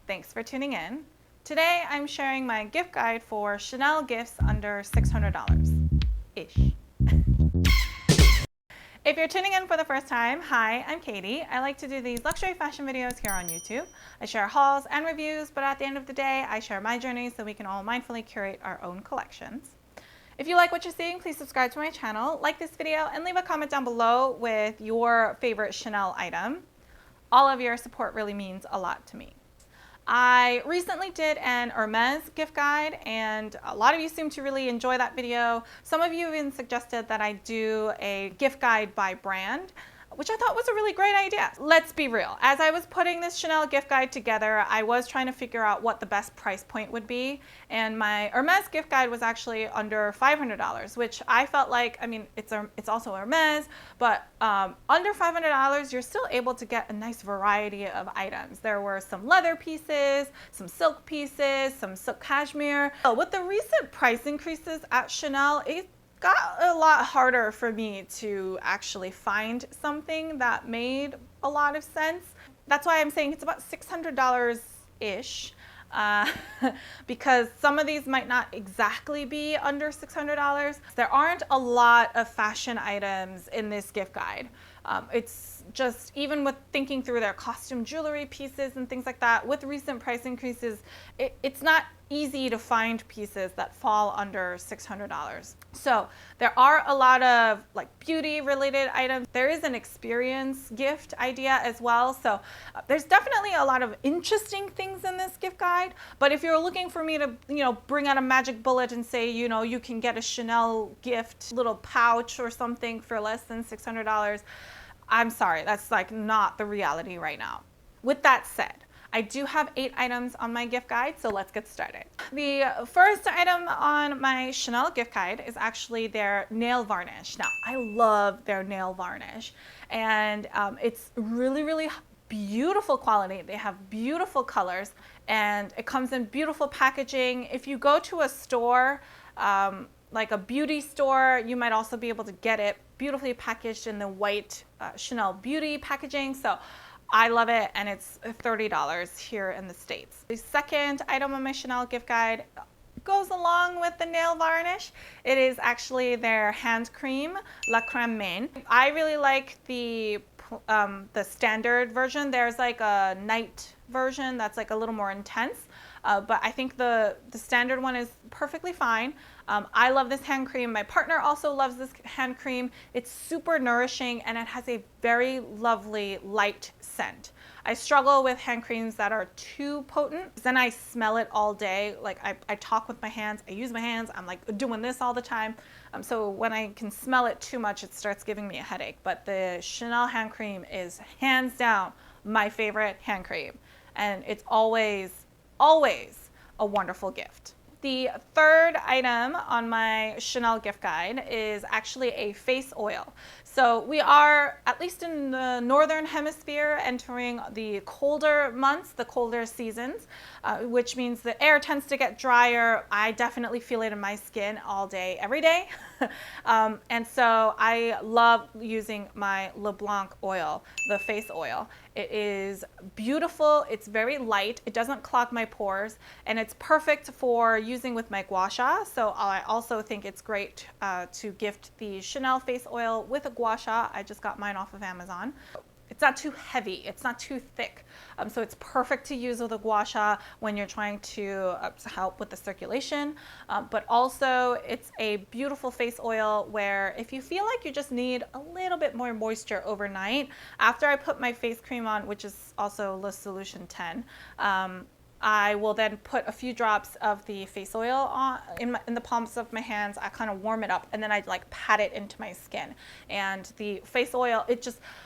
Thanks for tuning in. Today I'm sharing my gift guide for Chanel gifts under $600-ish. If you're tuning in for the first time, hi, I'm Katie. I like to do these luxury fashion videos here on YouTube. I share hauls and reviews, but at the end of the day, I share my journey so we can all mindfully curate our own collections. If you like what you're seeing, please subscribe to my channel, like this video, and leave a comment down below with your favorite Chanel item. All of your support really means a lot to me. I recently did an Hermes gift guide, and a lot of you seem to really enjoy that video. Some of you even suggested that I do a gift guide by brand, which I thought was a really great idea. Let's be real. As I was putting this Chanel gift guide together, I was trying to figure out what the best price point would be. And my Hermes gift guide was actually under $500, which I felt like, I mean, it's also Hermes, but under $500, you're still able to get a nice variety of items. There were some leather pieces, some silk pieces, some silk cashmere. With the recent price increases at Chanel, it got a lot harder for me to actually find something that made a lot of sense. That's why I'm saying it's about $600-ish, because some of these might not exactly be under $600. There aren't a lot of fashion items in this gift guide. It's just, even with thinking through their costume jewelry pieces and things like that, with recent price increases, it's not easy to find pieces that fall under $600. So there are a lot of like beauty related items. There is an experience gift idea as well. So there's definitely a lot of interesting things in this gift guide. But if you're looking for me to, bring out a magic bullet and say, you can get a Chanel gift little pouch or something for less than $600, I'm sorry, that's like not the reality right now. With that said, I do have 8 items on my gift guide, so let's get started. The first item on my Chanel gift guide is actually their nail varnish. Now, I love their nail varnish, and it's really, really beautiful quality. They have beautiful colors, and it comes in beautiful packaging. If you go to a store, like a beauty store, you might also be able to get it beautifully packaged in the white Chanel beauty packaging. So I love it, and it's $30 here in the States. The second item on my Chanel gift guide goes along with the nail varnish. It is actually their hand cream, La Creme. I really like the standard version. There's like a night version that's like a little more intense, but I think the standard one is perfectly fine. I love this hand cream. My partner also loves this hand cream. It's super nourishing, and it has a very lovely light scent. I struggle with hand creams that are too potent. Then I smell it all day. Like I talk with my hands, I use my hands, I'm like doing this all the time. So when I can smell it too much, it starts giving me a headache. But the Chanel hand cream is hands down my favorite hand cream. And it's always, always a wonderful gift. The third item on my Chanel gift guide is actually a face oil. So we are, at least in the northern hemisphere, entering the colder months, the colder seasons, which means the air tends to get drier. I definitely feel it in my skin all day, every day. And so I love using my Blanc oil, the face oil. It is beautiful, it's very light, it doesn't clog my pores, and it's perfect for using with my gua sha. So I also think it's great to gift the Chanel face oil with a gua sha. I just got mine off of Amazon. It's not too heavy, it's not too thick. So it's perfect to use with a gua sha when you're trying to help with the circulation. But also it's a beautiful face oil where if you feel like you just need a little bit more moisture overnight, after I put my face cream on, which is also Le Solution 10, I will then put a few drops of the face oil on in the palms of my hands. I kind of warm it up, and then I like pat it into my skin. And the face oil,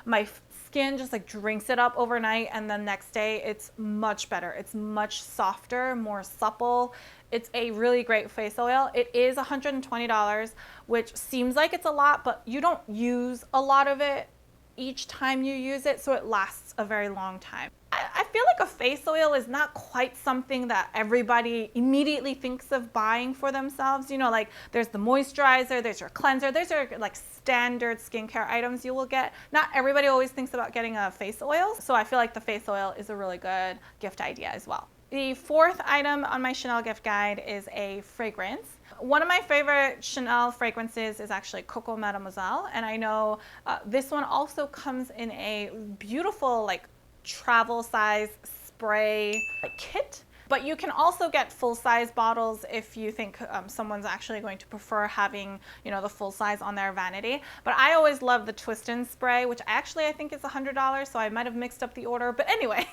my skin just like drinks it up overnight, and then next day it's much better. It's much softer, more supple. It's a really great face oil. It is $120, which seems like it's a lot, but you don't use a lot of it each time you use it, so it lasts a very long time. I feel like a face oil is not quite something that everybody immediately thinks of buying for themselves. You know, like there's the moisturizer, there's your cleanser, there's your like standard skincare items you will get. Not everybody always thinks about getting a face oil, so I feel like the face oil is a really good gift idea as well. The fourth item on my Chanel gift guide is a fragrance. One of my favorite Chanel fragrances is actually Coco Mademoiselle, and I know this one also comes in a beautiful like travel size spray like kit. But you can also get full-size bottles if you think someone's actually going to prefer having, you know, the full size on their vanity. But I always love the Twist and Spray, which I think is $100, so I might have mixed up the order. But anyway,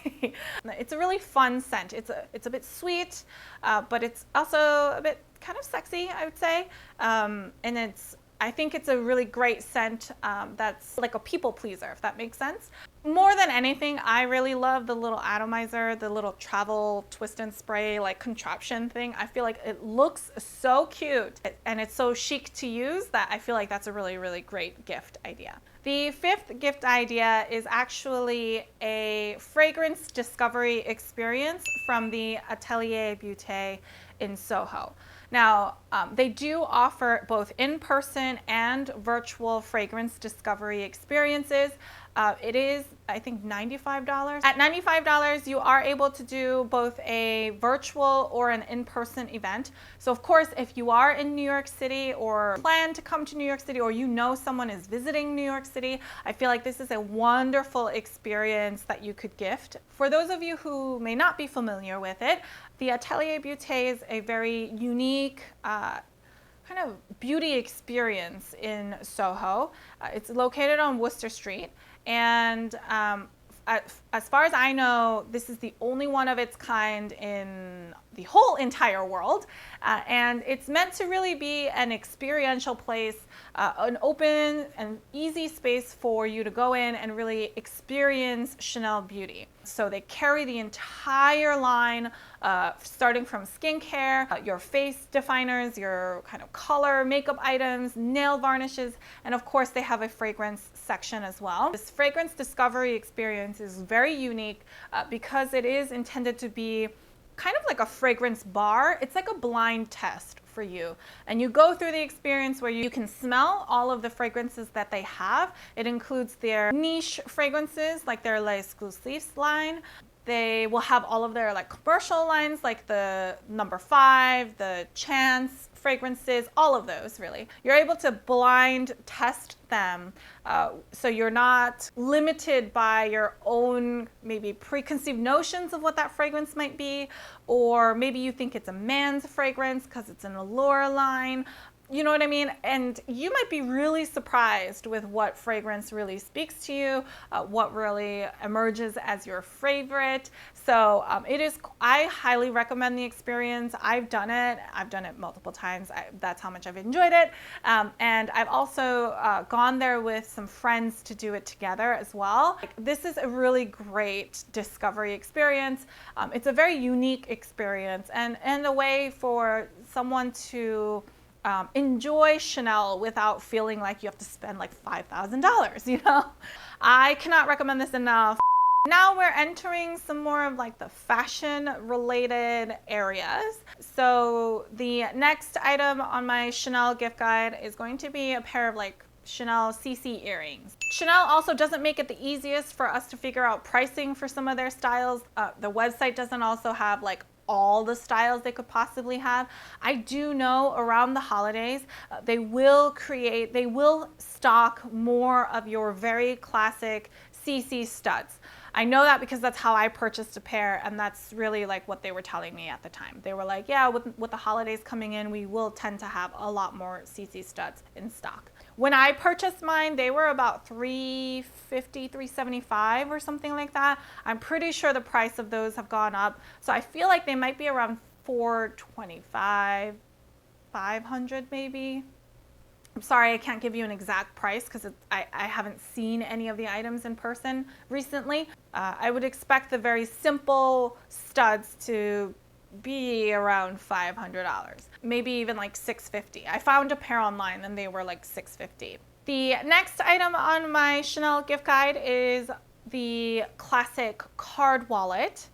it's a really fun scent. It's a bit sweet, but it's also a bit kind of sexy, I would say. And I think it's a really great scent that's like a people pleaser, if that makes sense. More than anything, I really love the little atomizer, the little travel twist and spray like contraption thing. I feel like it looks so cute and it's so chic to use that I feel like that's a really, really great gift idea. The fifth gift idea is actually a fragrance discovery experience from the Atelier Beauté in Soho. Now, they do offer both in-person and virtual fragrance discovery experiences. It is, I think, $95. At $95, you are able to do both a virtual or an in-person event. So of course, if you are in New York City or plan to come to New York City, or you know someone is visiting New York City, I feel like this is a wonderful experience that you could gift. For those of you who may not be familiar with it, the Atelier Beauté is a very unique kind of beauty experience in Soho. It's located on Worcester Street, and as far as I know, this is the only one of its kind in the whole entire world, and it's meant to really be an experiential place, an open and easy space for you to go in and really experience Chanel beauty. So they carry the entire line, starting from skincare, your face definers, your kind of color, makeup items, nail varnishes, and of course they have a fragrance section as well. This fragrance discovery experience is very unique because it is intended to be kind of like a fragrance bar. It's like a blind test for you, and you go through the experience where you can smell all of the fragrances that they have. It includes their niche fragrances like their Les Exclusifs line. They will have all of their like commercial lines like the No. 5, the Chance fragrances, all of those really. You're able to blind test them, so you're not limited by your own maybe preconceived notions of what that fragrance might be, or maybe you think it's a man's fragrance because it's an Allure line. You know what I mean? And you might be really surprised with what fragrance really speaks to you, what really emerges as your favorite. So I highly recommend the experience. I've done it multiple times. That's how much I've enjoyed it. And I've also gone there with some friends to do it together as well. This is a really great discovery experience. It's a very unique experience and a way for someone to enjoy Chanel without feeling like you have to spend like $5,000, you know? I cannot recommend this enough. Now we're entering some more of like the fashion related areas. So the next item on my Chanel gift guide is going to be a pair of like Chanel CC earrings. Chanel also doesn't make it the easiest for us to figure out pricing for some of their styles. The website doesn't also have like all the styles they could possibly have. I do know around the holidays, they will stock more of your very classic CC studs. I know that because that's how I purchased a pair, and that's really like what they were telling me at the time. They were like, yeah, with the holidays coming in, we will tend to have a lot more CC studs in stock. When I purchased mine, they were about $350, $375 or something like that. I'm pretty sure the price of those have gone up. So I feel like they might be around $425, $500 maybe. I'm sorry, I can't give you an exact price because I haven't seen any of the items in person recently. I would expect the very simple studs to be around $500, maybe even like $650. I found a pair online and they were like $650. The next item on my Chanel gift guide is the classic card wallet.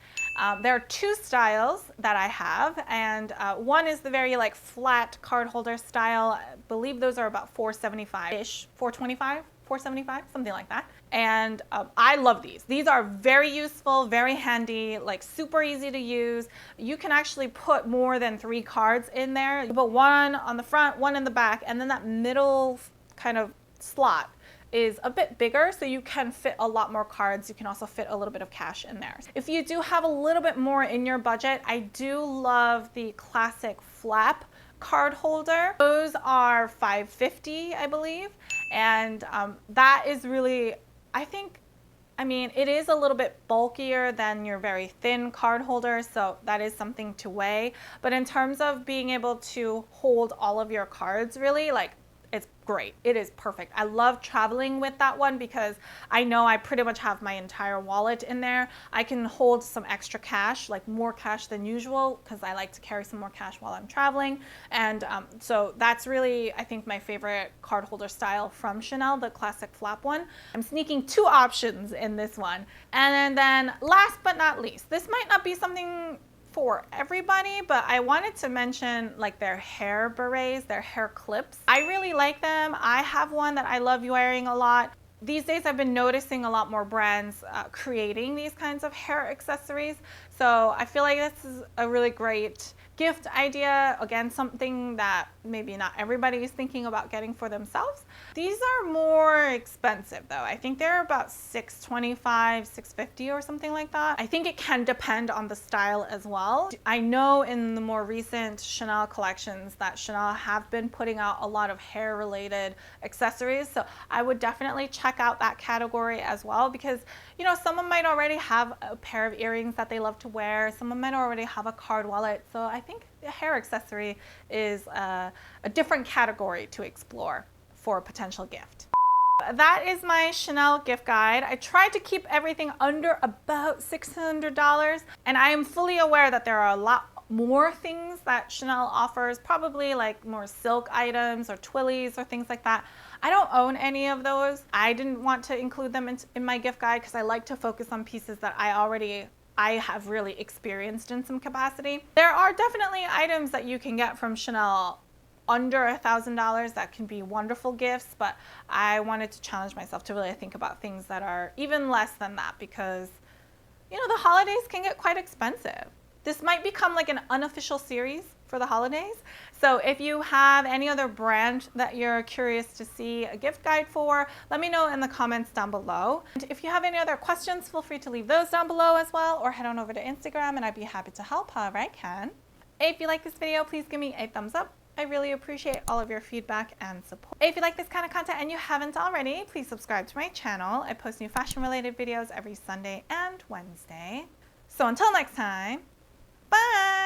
There are two styles that I have, and one is the very like flat card holder style. I believe those are about $4.75-ish, $4.25, $4.75, something like that. And I love these. These are very useful, very handy, like super easy to use. You can actually put more than 3 cards in there. You put one on the front, one in the back, and then that middle kind of slot is a bit bigger, so you can fit a lot more cards. You can also fit a little bit of cash in there. If you do have a little bit more in your budget, I do love the classic flap card holder. Those are $5.50, I believe, and that is really, I mean, it is a little bit bulkier than your very thin card holder, so that is something to weigh. But in terms of being able to hold all of your cards, really, like, it's great. It is perfect. I love traveling with that one because I know I pretty much have my entire wallet in there. I can hold some extra cash, like more cash than usual, because I like to carry some more cash while I'm traveling. And so that's really, I think, my favorite card holder style from Chanel, the classic flap one. I'm sneaking 2 options in this one. And then last but not least, this might not be something for everybody, but I wanted to mention like their hair berets, their hair clips. I really like them. I have one that I love wearing a lot. These days I've been noticing a lot more brands creating these kinds of hair accessories. So I feel like this is a really great gift idea. Again, something that maybe not everybody is thinking about getting for themselves. These are more expensive though. I think they're about $6.25, $6.50 or something like that. I think it can depend on the style as well. I know in the more recent Chanel collections that Chanel have been putting out a lot of hair related accessories. So I would definitely check out that category as well, because you know, someone might already have a pair of earrings that they love to wear. Someone might already have a card wallet. So I think the hair accessory is a different category to explore for a potential gift. That is my Chanel gift guide. I tried to keep everything under about $600, and I am fully aware that there are a lot more things that Chanel offers, probably like more silk items or twillies or things like that. I don't own any of those. I didn't want to include them in my gift guide because I like to focus on pieces that I have really experienced in some capacity. There are definitely items that you can get from Chanel under $1,000 that can be wonderful gifts, but I wanted to challenge myself to really think about things that are even less than that, because you know, the holidays can get quite expensive. This might become like an unofficial series for the holidays. So if you have any other brand that you're curious to see a gift guide for, let me know in the comments down below. And if you have any other questions, feel free to leave those down below as well, or head on over to Instagram and I'd be happy to help however I can. If you like this video, please give me a thumbs up. I really appreciate all of your feedback and support. If you like this kind of content and you haven't already, please subscribe to my channel. I post new fashion related videos every Sunday and Wednesday. So until next time, bye!